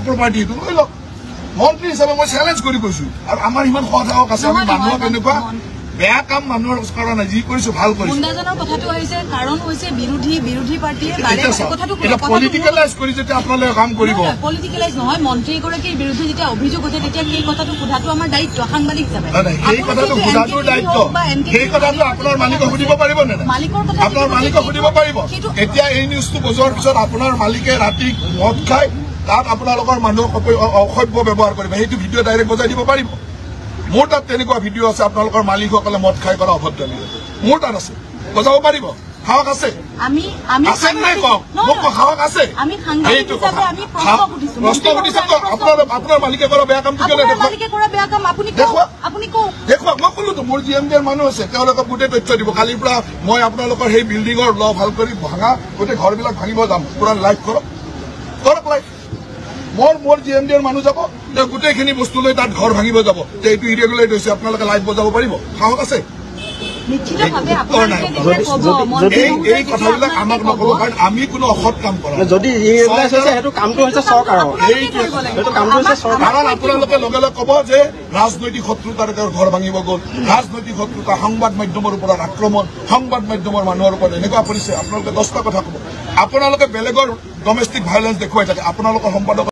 প্ৰপাৰ্টিটো লৈ লওক মন্ত্ৰী হিচাপে মই চেলেঞ্জ কৰি কৈছো আৰু আমাৰ ইমান সজাগক আছে আমি মানুহক এনেকুৱা বেয়া কাম মানুহৰ কৰা নাই যি কৰিছো ভাল কৰিছো গুণ্ডাজনৰ কথাটো আহিছে কাৰণ হৈছে বিৰোধী পাৰ্টিয়ে কথাটো পলিটিকেলাইজ কৰি যেতিয়া আপোনালোকে কাম কৰিব পলিটিকেলাইজ নহয় মন্ত্ৰী এগৰাকীৰ বিৰুদ্ধে যেতিয়া অভিযোগ উঠে তেতিয়া সেই কথাটো সোধাটো আমাৰ দায়িত্ব সাংবাদিক হিচাপে সেই কথাটো সোধাটোৰ দায়িত্ব সেই কথাটো আপোনাৰ মালিকক সুধিব পাৰিব নে মালিকৰ কথা আপোনাৰ মালিকক সুধিব পাৰিব এতিয়া এই নিউজটো বজোৱাৰ পিছত আপোনাৰ মালিকে ৰাতি মদ খাই তাত আপোনালোকৰ মানুহক অসভ্য ব্যৱহাৰ কৰিব সেইটো ভিডিঅ' ডাইৰেক্ট বজাই দিব পাৰিব মোৰ তাত তেনেকুৱা ভিডিঅ' আছে আপোনালোকৰ মালিকসকলে মদ খাই কৰা অভদ্ৰামী মোৰ তাত আছে বজাব পাৰিব সাহস আছে আছে নাই কওক মোক সাহস আছে সেইটো কথা প্ৰশ্ন সুধিছে আপোনাৰ মালিকে কৰা বেয়া কামটো কেলে দেখুৱাওক মই ক'লোতো মোৰ GMDৰ মানুহ আছে তেওঁলোকক গোটেই তথ্য দিব কালিৰ পৰা মই আপোনালোকৰ সেই বিল্ডিঙৰ ল ভাল কৰি ভাঙা গোটেই ঘৰবিলাক ভাঙিব যাম পুৰা লাইভ কৰক লাইভ মোৰ GMDৰ মানুহ যাব গোটেইখিনি বস্তু লৈ তাত ঘৰ ভাঙিব যাব এইটো ইৰেগুলেট হৈছে আপোনালোকে লাইভ বজাব পাৰিব সাহস আছে এই কথাবিলাক আমাক নকব কাৰণ আমি কোনো অসৎ কাম কৰা যদি সেইটো কামটো হৈছে চৰকাৰৰ কাৰণ আপোনালোকে লগে লগে কব যে ৰাজনৈতিক শত্ৰুতাৰে তেওঁৰ ঘৰ ভাঙিব গ'ল ৰাজনৈতিক শত্ৰুতা সংবাদ মাধ্যমৰ ওপৰত আক্ৰমণ সংবাদ মাধ্যমৰ মানুহৰ ওপৰত এনেকুৱা কৰিছে আপোনালোকে 10টা কথা কব আপোনালোকে বেলেগৰ ডমেষ্টিক ভাইলেন্স দেখুৱাই থাকে আপোনালোকৰ সম্পাদক